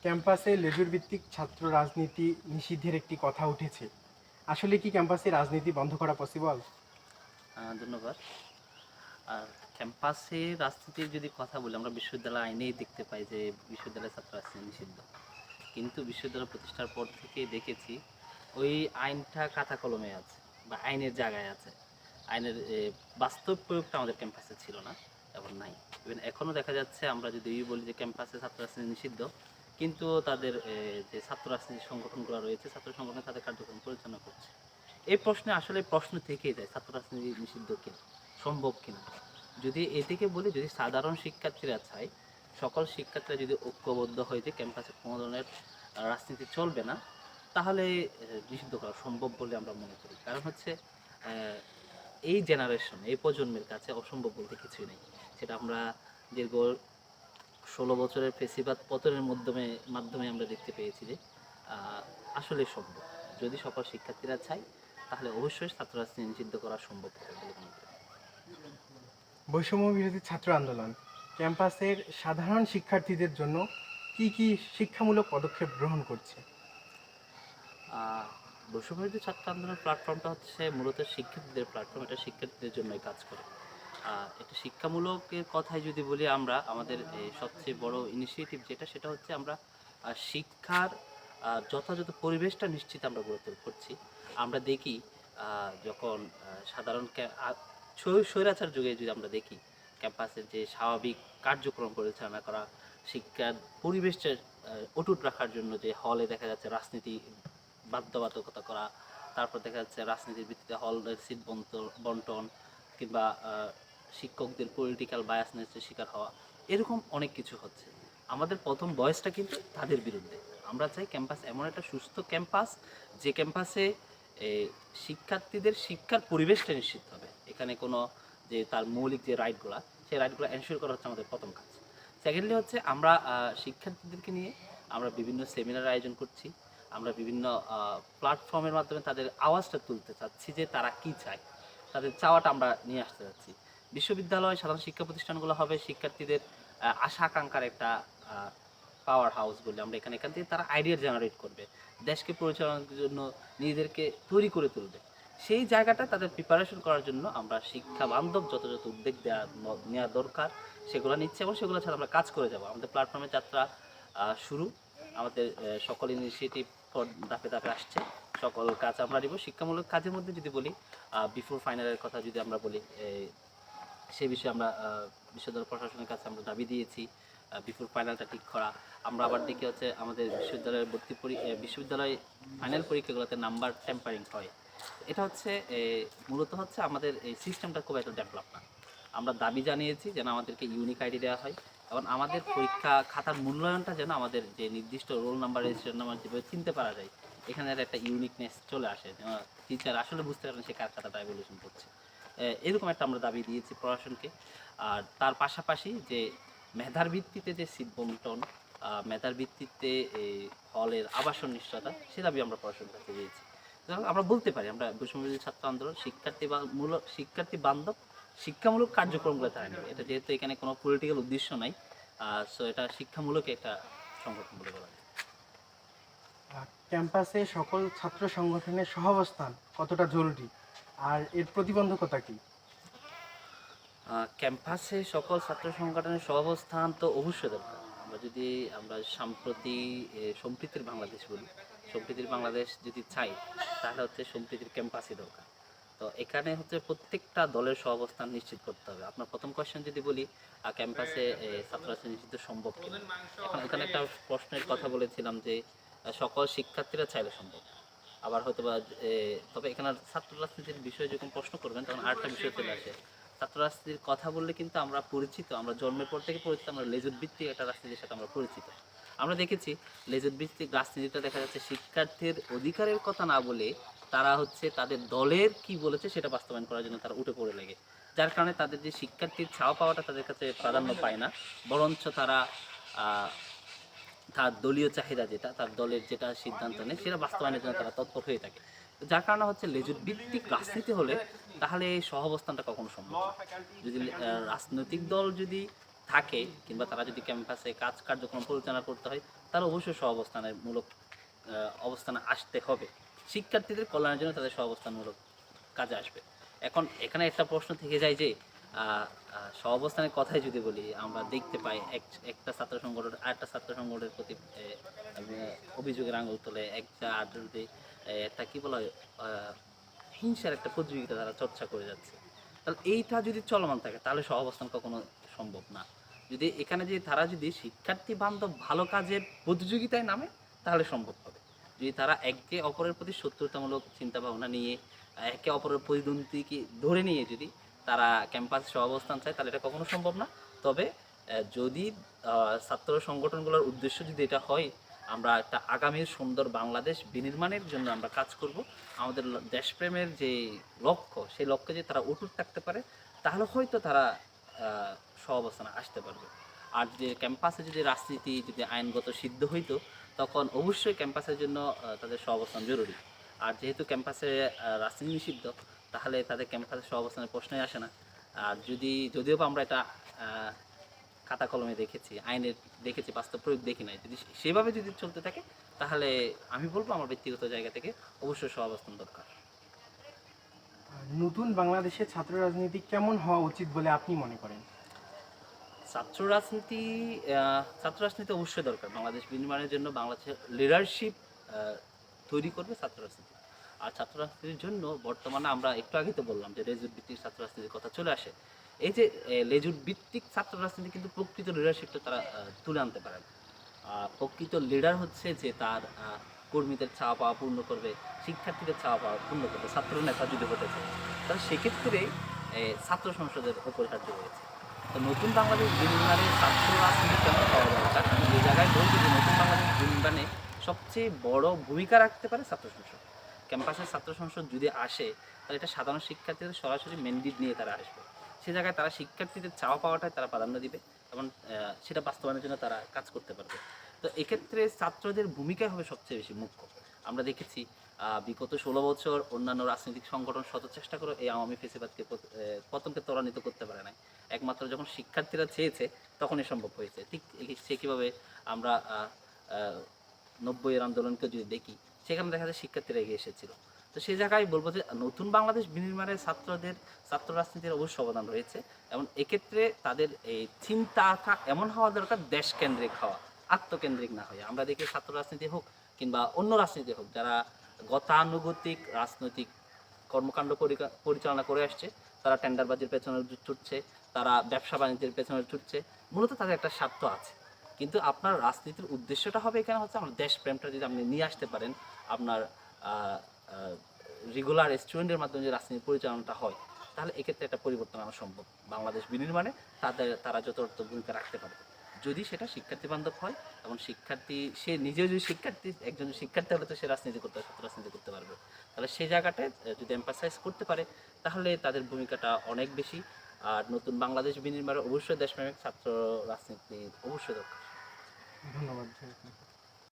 ক্যাম্পাসে লেজুর ভিত্তিক ছাত্র রাজনীতি নিষিদ্ধের একটি কথা উঠেছে। আসলে কি ক্যাম্পাসে রাজনীতি বন্ধ করা পসিবল? ধন্যবাদ। আর ক্যাম্পাসে রাজনীতির যদি কথা বলি, আমরা বিশ্ববিদ্যালয় আইনেই দেখতে পাই যে বিশ্ববিদ্যালয়ের ছাত্র রাজনীতি নিষিদ্ধ। কিন্তু বিশ্ববিদ্যালয় প্রতিষ্ঠার পর থেকেই দেখেছি ওই আইনটা খাতা কলমে আছে বা আইনের জায়গায় আছে। আইনের বাস্তব প্রয়োগটা আমাদের ক্যাম্পাসে ছিল না, এখন নাই। ইভেন এখনও দেখা যাচ্ছে, আমরা যদি বলি যে ক্যাম্পাসে ছাত্র রাজনীতি নিষিদ্ধ, কিন্তু তাদের যে ছাত্র রাজনীতির সংগঠনগুলো রয়েছে, ছাত্র সংগঠন তাদের কার্যক্রম পরিচালনা করছে। এই প্রশ্নে আসলে প্রশ্ন থেকেই যায়, ছাত্র রাজনীতি নিষিদ্ধ কিনা, সম্ভব কিনা। যদি এ থেকে বলি, যদি সাধারণ শিক্ষার্থীরা চায়, সকল শিক্ষার্থীরা যদি ঐক্যবদ্ধ হয় যে ক্যাম্পাসে কোনো ধরনের রাজনীতি চলবে না, তাহলে নিষিদ্ধ করা সম্ভব বলে আমরা মনে করি। কারণ হচ্ছে এই জেনারেশন, এই প্রজন্মের কাছে অসম্ভব বলতে কিছুই নেই। সেটা আমরা দীর্ঘ 16 বছরের ফেসিবাদ পতনের মাধ্যমে আমরা দেখতে পেয়েছি যে আসলে সম্ভব। যদি সকল শিক্ষার্থীরা চায়, তাহলে অবশ্যই ছাত্র রাজনীতি নিষিদ্ধ করা সম্ভব হবে বলে মনে করি। বৈষম্য বিরোধী ছাত্র আন্দোলন ক্যাম্পাসের সাধারণ শিক্ষার্থীদের জন্য কি কি শিক্ষামূলক পদক্ষেপ গ্রহণ করছে? বৈষম্যবিরোধী ছাত্র আন্দোলনের প্ল্যাটফর্মটা হচ্ছে মূলত শিক্ষার্থীদের প্ল্যাটফর্ম। এটা শিক্ষার্থীদের জন্যই কাজ করে। এটা শিক্ষামূলকের কথাই যদি বলি, আমরা আমাদের সবচেয়ে বড় ইনিশিয়েটিভ সেটা হচ্ছে আমরা শিক্ষার যথাযথ পরিবেশটা নিশ্চিত আমরা গড়ে করছি। আমরা দেখি যখন সাধারণ স্বৈরাচার যুগে যদি আমরা দেখি, ক্যাম্পাসের যে স্বাভাবিক কার্যক্রম পরিচালনা করা, শিক্ষার পরিবেশটা অটুট রাখার জন্য যে হলে দেখা যাচ্ছে রাজনীতি বাধ্যবাধকতা করা, তারপর দেখা যাচ্ছে রাজনীতির ভিত্তিতে হলের সিট বন্টন, কিংবা শিক্ষকদের পলিটিক্যাল বায়াসনেসের শিকার হওয়া, এরকম অনেক কিছু হচ্ছে। আমাদের প্রথম বয়সটা কিন্তু তাদের বিরুদ্ধে। আমরা চাই ক্যাম্পাস এমন একটা সুস্থ ক্যাম্পাস, যে ক্যাম্পাসে শিক্ষার্থীদের শিক্ষার পরিবেশটা নিশ্চিত হবে। এখানে কোনো যে তার মৌলিক যে রাইটগুলো, সেই রাইটগুলো এনশিওর করা হচ্ছে আমাদের প্রথম কাজ। সেকেন্ডলি হচ্ছে আমরা শিক্ষার্থীদেরকে নিয়ে আমরা বিভিন্ন সেমিনার আয়োজন করছি। আমরা বিভিন্ন প্ল্যাটফর্মের মাধ্যমে তাদের আওয়াজটা তুলতে চাচ্ছি যে তারা কি চায়, তাদের চাওয়াটা আমরা নিয়ে আসতে চাচ্ছি। বিশ্ববিদ্যালয়, সাধারণ শিক্ষা প্রতিষ্ঠানগুলো হবে শিক্ষার্থীদের আশা আকাঙ্ক্ষার একটা পাওয়ার হাউস বলে আমরা এখান থেকে তারা আইডিয়া জেনারেট করবে, দেশকে পরিচালনার জন্য নিজেদেরকে তৈরি করে তুলবে। সেই জায়গাটা তাদের প্রিপারেশন করার জন্য আমরা শিক্ষা বান্ধব যত উদ্যোগ নেওয়া দরকার সেগুলো নিচ্ছে, এবং সেগুলো ছাড়া আমরা কাজ করে যাব। আমাদের প্ল্যাটফর্মের যাত্রা শুরু, আমাদের সকল ইনিশিয়েটিভ ধাপে ধাপে আসছে। সকল কাজ আমরা নিব। শিক্ষামূলক কাজের মধ্যে যদি বলি, বিফোর ফাইনালের কথা যদি আমরা বলি, সে বিষয়ে আমরা বিশ্ববিদ্যালয় প্রশাসনের কাছে আমরা দাবি দিয়েছি বিফোর ফাইনালটা ঠিক করা। আমরা আবার দেখি হচ্ছে আমাদের বিশ্ববিদ্যালয়ের বিশ্ববিদ্যালয় ফাইনাল পরীক্ষাগুলোতে নাম্বার টেম্পারিং হয়। এটা হচ্ছে মূলত হচ্ছে আমাদের এই সিস্টেমটা খুব একটা ডেভেলপ না। আমরা দাবি জানিয়েছি যেন আমাদেরকে ইউনিক আইডি দেওয়া হয়, এবং আমাদের পরীক্ষা খাতার মূল্যায়নটা যেন আমাদের যে নির্দিষ্ট রোল নাম্বার, রেজিস্ট্রেশন নাম্বার যেভাবে চিনতে পারা যায়, এখানে একটা ইউনিকনেস চলে আসে, টিচার আসলে বুঝতে পারেন সে কার খাতাটা ইভ্যালুয়েশন করছে। এরকম একটা আমরা দাবি দিয়েছি প্রশাসনকে। আর তার পাশাপাশি যে মেধার ভিত্তিতে যে সিট বন্টন, মেধার ভিত্তিতে এই হলের আবাসন নিশ্চয়তা, সে দাবি আমরা প্রশাসনের কাছে দিয়েছি। আমরা বলতে পারি আমরা বৈষম্যবিরোধী ছাত্র আন্দোলন শিক্ষার্থী বান্ধব শিক্ষামূলক কার্যক্রমগুলো তারা নেবে। এটা যেহেতু এখানে কোনো পলিটিক্যাল উদ্দেশ্য নাই, সো এটা শিক্ষামূলক একটা সংগঠন বলে বলা যায়। ক্যাম্পাসে সকল ছাত্র সংগঠনের সহাবস্থান কতটা জরুরি, আর এর প্রতিবন্ধকতা কি? ক্যাম্পাসে সকল ছাত্র সংগঠনের সহাবস্থান তো অবশ্যই দরকার। আমরা সম্প্রতি সম্প্রীতির বাংলাদেশ বলি, সম্প্রীতির বাংলাদেশ যদি চাই, তাহলে হচ্ছে সম্প্রীতির ক্যাম্পাসই দরকার। তো এখানে হচ্ছে প্রত্যেকটা দলের সহাবস্থান নিশ্চিত করতে হবে। আপনার প্রথম কোয়েশ্চেন যদি বলি, ক্যাম্পাসে ছাত্র রাজনীতি নিষিদ্ধ সম্ভব কিনা, এখন এখানে একটা প্রশ্নের কথা বলেছিলাম যে সকল শিক্ষার্থীরা চাইলে সম্ভব। আবার হয়তো বা তবে এখানে ছাত্র রাজনীতির বিষয়ে যখন প্রশ্ন করবেন, তখন আরেকটা বিষয় চলে আসে। ছাত্র রাজনীতির কথা বললে কিন্তু আমরা পরিচিত, আমরা জন্মের পর থেকে পরিচিত, আমরা লেজুর ভিত্তিক একটা রাজনীতির সাথে আমরা পরিচিত। আমরা দেখেছি লেজুর ভিত্তিক রাজনীতিটা দেখা যাচ্ছে শিক্ষার্থীর অধিকারের কথা না বলে তারা হচ্ছে তাদের দলের কি বলেছে সেটা বাস্তবায়ন করার জন্য তারা উঠে পড়ে লাগে। যার কারণে তাদের যে শিক্ষার্থীর ছাওয়া পাওয়াটা তাদের কাছে প্রাধান্য পায় না, বরঞ্চ তারা তার দলীয় চাহিদা, যেটা তার দলের যেটা সিদ্ধান্ত নেয় সেটা বাস্তবায়নের জন্য তারা তৎপর হয়ে থাকে। যার কারণে হচ্ছে লেজুর ভিত্তিক রাজনীতি হলে তাহলে এই সহাবস্থানটা কখনো সম্ভব না। যদি রাজনৈতিক দল যদি থাকে কিংবা তারা যদি ক্যাম্পাসে কাজ কার্যক্রম পরিচালনা করতে হয়, তারা অবশ্যই সহাবস্থানের মূলক অবস্থানে আসতে হবে। শিক্ষার্থীদের কল্যাণের জন্য তাদের সহাবস্থানমূলক কাজে আসবে। এখন এখানে একটা প্রশ্ন থেকে যায় যে সহাবস্থানের কথাই যদি বলি, আমরা দেখতে পাই একটা ছাত্র সংগঠন আরেকটা ছাত্র সংগঠনের প্রতি অভিযোগের আঙুল তোলে, একটা যদি একটা কি বলা হয় হিংসার একটা প্রতিযোগিতা তারা চর্চা করে যাচ্ছে। তাহলে এইটা যদি চলমান থাকে তাহলে সহাবস্থান কখনো সম্ভব না। যদি এখানে যে তারা যদি শিক্ষার্থী বান্ধব ভালো কাজের প্রতিযোগিতায় নামে তাহলে সম্ভব হবে। যদি তারা একে অপরের প্রতি শত্রুতামূলক চিন্তা ভাবনা নিয়ে একে অপরের প্রতিদ্বন্দ্বীকে ধরে নিয়ে যদি তারা ক্যাম্পাসে সহাবস্থান চায় তাহলে এটা কখনো সম্ভব না। তবে যদি ছাত্র সংগঠনগুলোর উদ্দেশ্য যদি এটা হয়, আমরা একটা আগামীর সুন্দর বাংলাদেশ বিনির্মাণের জন্য আমরা কাজ করব, আমাদের দেশপ্রেমের যে লক্ষ্য সেই লক্ষ্যে যদি তারা অটুট থাকতে পারে তাহলে হয়তো তারা সহাবস্থানে আসতে পারবে। আর যে ক্যাম্পাসে যদি রাজনীতি যদি আইনগত সিদ্ধ হইতো তখন অবশ্যই ক্যাম্পাসের জন্য তাদের সহাবস্থান জরুরি। আর যেহেতু ক্যাম্পাসে রাজনীতি নিষিদ্ধ, তাহলে তাদের ক্যাম্পাসে সহাবস্থানের প্রশ্নই আসে না। আর যদিও বা আমরা এটা আহ, খাতা কলমে দেখেছি, আইনের দেখেছি, বাস্তব প্রয়োগ দেখি নাই, যদি সেভাবে যদি চলতে থাকে তাহলে আমি বলবো আমার ব্যক্তিগত জায়গা থেকে অবশ্যই সহাবস্থান দরকার। নতুন বাংলাদেশে ছাত্র রাজনীতি কেমন হওয়া উচিত বলে আপনি মনে করেন? ছাত্র রাজনীতি অবশ্যই দরকার। বাংলাদেশ বিনির্মাণের জন্য বাংলাদেশের লিডারশিপ তৈরি করবে ছাত্র রাজনীতি। আর ছাত্র রাজনীতির জন্য বর্তমানে আমরা একটু আগে তো বললাম যে লেজুর ভিত্তিক ছাত্র রাজনীতির কথা চলে আসে। এই যে লেজুর ভিত্তিক ছাত্র রাজনীতি কিন্তু প্রকৃত লিডারশিপটা তারা তুলে আনতে পারে না। প্রকৃত লিডার হচ্ছে যে তার কর্মীদের চাওয়া পাওয়া পূর্ণ করবে, শিক্ষার্থীদের চাওয়া পাওয়া পূর্ণ করবে। ছাত্র নেতা যদি হতে চায় তাহলে সেক্ষেত্রে ছাত্র সংসদের অপরিহার্য রয়েছে। তো নতুন বাংলাদেশ বিনির্মাণে ছাত্র রাজনীতি কেমন হওয়া দরকার, আমি যে জায়গায় বলছি যে নতুন বাংলাদেশ বিনির্মাণে সবচেয়ে বড় ভূমিকা রাখতে পারে ছাত্র সংসদ। ক্যাম্পাসের ছাত্র সংসদ যদি আসে তাহলে এটা সাধারণ শিক্ষার্থীদের সরাসরি ম্যান্ডেট নিয়ে তারা আসবে। সে জায়গায় তারা শিক্ষার্থীদের চাওয়া পাওয়াটাই তারা প্রাধান্য দিবে এবং সেটা বাস্তবায়নের জন্য তারা কাজ করতে পারবে। তো এক্ষেত্রে ছাত্রদের ভূমিকা হবে সবচেয়ে বেশি মুখ্য। আমরা দেখেছি বিগত 16 বছর অন্যান্য রাজনৈতিক সংগঠন শত চেষ্টা করে এই আওয়ামী ফেসিবাদকে পতনকে ত্বরান্বিত করতে পারে নাই। একমাত্র যখন শিক্ষার্থীরা চেয়েছে তখনই সম্ভব হয়েছে। ঠিক সে কীভাবে আমরা 90-এর আন্দোলনকে যদি দেখি, সেখানে দেখা যায় শিক্ষার্থীরা এগিয়ে এসেছিল। তো সেই জায়গায় বলবো যে নতুন বাংলাদেশ বিনির্মাণে ছাত্র রাজনীতির অবশ্য অবদান রয়েছে এবং এক্ষেত্রে তাদের এই চিন্তাটা এমন হওয়া দরকার দেশকেন্দ্রিক হওয়া, আত্মকেন্দ্রিক না হয়ে। আমরা দেখি ছাত্র রাজনীতি হোক কিংবা অন্য রাজনীতি হোক, যারা গতানুগতিক রাজনৈতিক কর্মকাণ্ড পরিচালনা করে আসছে, তারা টেন্ডারবাজির পেছনে ছুটছে, তারা ব্যবসা বাণিজ্যের পেছনে ছুটছে, মূলত তাদের একটা স্বার্থ আছে। কিন্তু আপনার রাজনীতির উদ্দেশ্যটা হবে এখানে হচ্ছে আমার দেশপ্রেমটা যদি আপনি নিয়ে আসতে পারেন, আপনার রেগুলার স্টুডেন্টের মাধ্যমে যে রাজনীতি পরিচালনাটা হয়, তাহলে এক্ষেত্রে একটা পরিবর্তন আনা সম্ভব। বাংলাদেশ বিনির্মাণে তারা যথার্থ ভূমিকা রাখতে পারবে যদি সেটা শিক্ষার্থী বান্ধব হয় এবং শিক্ষার্থী সে নিজেও যদি একজন শিক্ষার্থী হলে তো সে রাজনীতি করতে রাজনীতি করতে পারবে। তাহলে সেই জায়গাটায় যদি এম্পাসাইজ করতে পারে তাহলে তাদের ভূমিকাটা অনেক বেশি। আর নতুন বাংলাদেশ বিনির্মাণে অবশ্যই দেশপ্রেমিক ছাত্র রাজনীতি অবশ্যই দরকার। ধন্যবাদ।